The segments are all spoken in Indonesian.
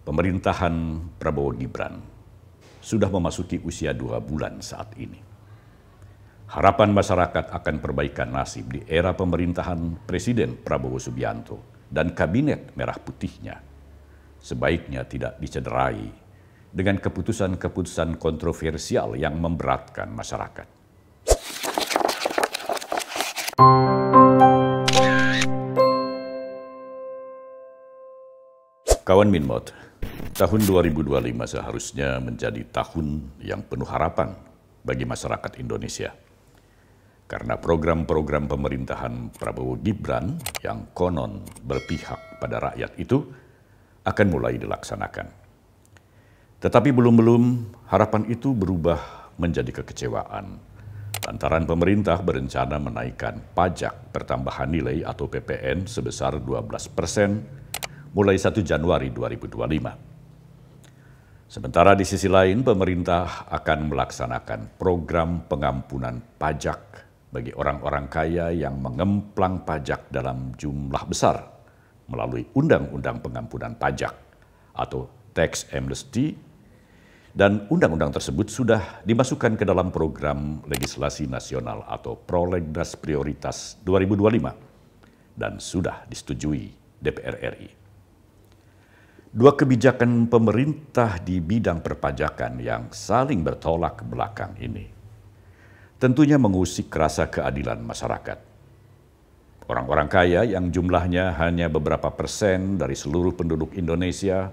Pemerintahan Prabowo Gibran sudah memasuki usia 2 bulan saat ini. Harapan masyarakat akan perbaikan nasib di era pemerintahan Presiden Prabowo Subianto dan Kabinet Merah Putihnya sebaiknya tidak dicederai dengan keputusan-keputusan kontroversial yang memberatkan masyarakat. Kawan Minmot, tahun 2025 seharusnya menjadi tahun yang penuh harapan bagi masyarakat Indonesia. Karena program-program pemerintahan Prabowo Gibran yang konon berpihak pada rakyat itu akan mulai dilaksanakan. Tetapi belum harapan itu berubah menjadi kekecewaan lantaran pemerintah berencana menaikkan pajak pertambahan nilai atau PPN sebesar 12% mulai 1 Januari 2025. Sementara di sisi lain, pemerintah akan melaksanakan program pengampunan pajak bagi orang-orang kaya yang mengemplang pajak dalam jumlah besar melalui Undang-Undang Pengampunan Pajak atau Tax Amnesty, dan undang-undang tersebut sudah dimasukkan ke dalam program legislasi nasional atau Prolegnas Prioritas 2025 dan sudah disetujui DPR RI. Dua kebijakan pemerintah di bidang perpajakan yang saling bertolak belakang ini tentunya mengusik rasa keadilan masyarakat. Orang-orang kaya yang jumlahnya hanya beberapa persen dari seluruh penduduk Indonesia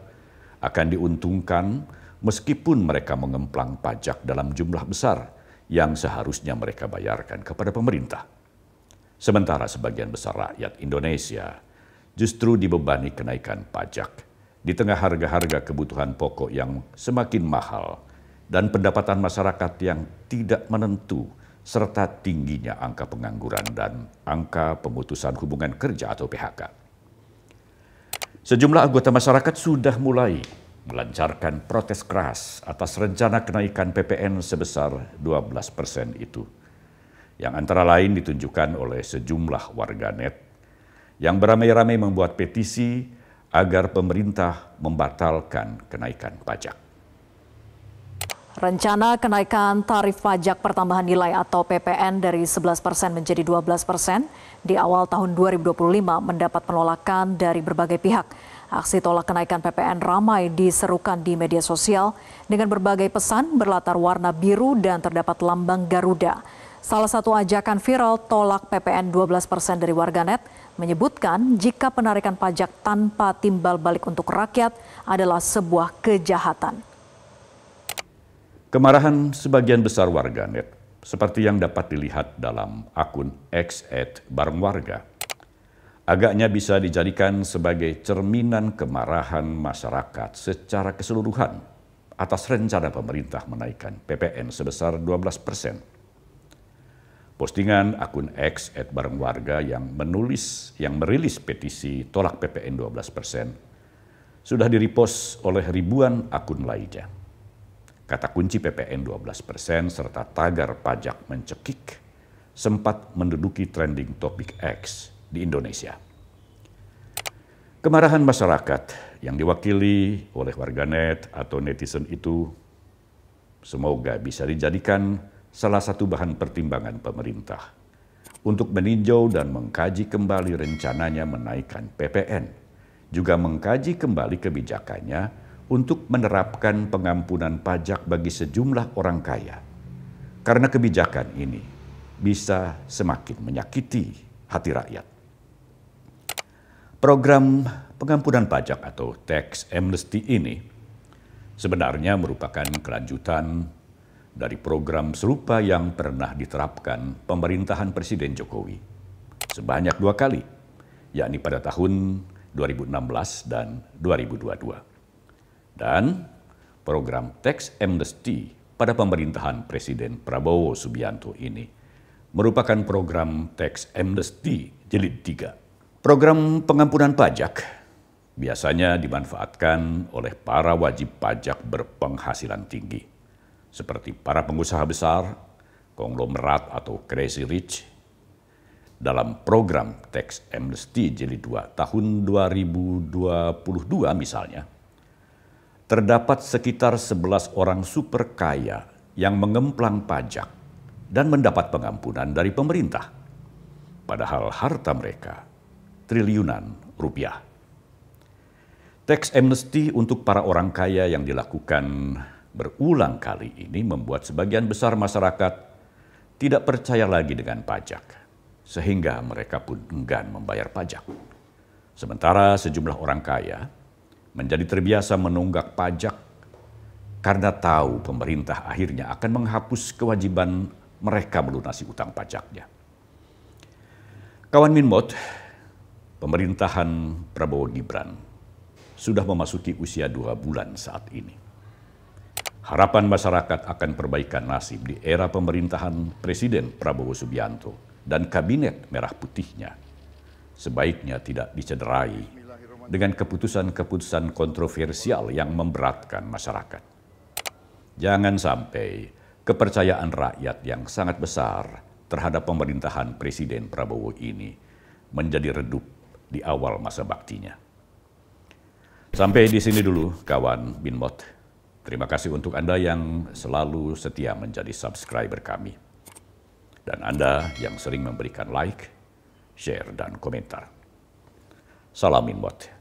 akan diuntungkan meskipun mereka mengemplang pajak dalam jumlah besar yang seharusnya mereka bayarkan kepada pemerintah. Sementara sebagian besar rakyat Indonesia justru dibebani kenaikan pajak di tengah harga-harga kebutuhan pokok yang semakin mahal dan pendapatan masyarakat yang tidak menentu serta tingginya angka pengangguran dan angka pemutusan hubungan kerja atau PHK. Sejumlah anggota masyarakat sudah mulai melancarkan protes keras atas rencana kenaikan PPN sebesar 12% itu, yang antara lain ditunjukkan oleh sejumlah warganet yang beramai-ramai membuat petisi agar pemerintah membatalkan kenaikan pajak. Rencana kenaikan tarif pajak pertambahan nilai atau PPN dari 11% menjadi 12% di awal tahun 2025 mendapat penolakan dari berbagai pihak. Aksi tolak kenaikan PPN ramai diserukan di media sosial dengan berbagai pesan berlatar warna biru dan terdapat lambang Garuda. Salah satu ajakan viral tolak PPN 12% dari warganet menyebutkan jika penarikan pajak tanpa timbal balik untuk rakyat adalah sebuah kejahatan. Kemarahan sebagian besar warganet seperti yang dapat dilihat dalam akun X @barengwarga agaknya bisa dijadikan sebagai cerminan kemarahan masyarakat secara keseluruhan atas rencana pemerintah menaikkan PPN sebesar 12%. Postingan akun X @barengwarga yang merilis petisi tolak PPN 12% sudah direpost oleh ribuan akun lainnya. Kata kunci PPN 12% serta tagar pajak mencekik sempat menduduki trending topik X di Indonesia. Kemarahan masyarakat yang diwakili oleh warganet atau netizen itu semoga bisa dijadikan salah satu bahan pertimbangan pemerintah untuk meninjau dan mengkaji kembali rencananya menaikkan PPN, juga mengkaji kembali kebijakannya untuk menerapkan pengampunan pajak bagi sejumlah orang kaya. Karena kebijakan ini bisa semakin menyakiti hati rakyat. Program pengampunan pajak atau Tax Amnesty ini sebenarnya merupakan kelanjutan dari program serupa yang pernah diterapkan pemerintahan Presiden Jokowi sebanyak 2 kali, yakni pada tahun 2016 dan 2022. Dan program Tax Amnesty pada pemerintahan Presiden Prabowo Subianto ini merupakan program Tax Amnesty Jilid 3. Program pengampunan pajak biasanya dimanfaatkan oleh para wajib pajak berpenghasilan tinggi, seperti para pengusaha besar, konglomerat atau crazy rich. Dalam program Tax Amnesty Jilid 2 tahun 2022 misalnya, terdapat sekitar 11 orang super kaya yang mengemplang pajak dan mendapat pengampunan dari pemerintah. Padahal harta mereka triliunan rupiah. Tax amnesty untuk para orang kaya yang dilakukan berulang kali ini membuat sebagian besar masyarakat tidak percaya lagi dengan pajak, sehingga mereka pun enggan membayar pajak. Sementara sejumlah orang kaya menjadi terbiasa menunggak pajak karena tahu pemerintah akhirnya akan menghapus kewajiban mereka melunasi utang pajaknya. Kawan Minmot, pemerintahan Prabowo Gibran sudah memasuki usia 2 bulan saat ini. Harapan masyarakat akan perbaikan nasib di era pemerintahan Presiden Prabowo Subianto dan Kabinet Merah Putihnya sebaiknya tidak dicederai dengan keputusan-keputusan kontroversial yang memberatkan masyarakat. Jangan sampai kepercayaan rakyat yang sangat besar terhadap pemerintahan Presiden Prabowo ini menjadi redup di awal masa baktinya. Sampai di sini dulu kawan Minmot. Terima kasih untuk Anda yang selalu setia menjadi subscriber kami. Dan Anda yang sering memberikan like, share, dan komentar. Salam Minmot.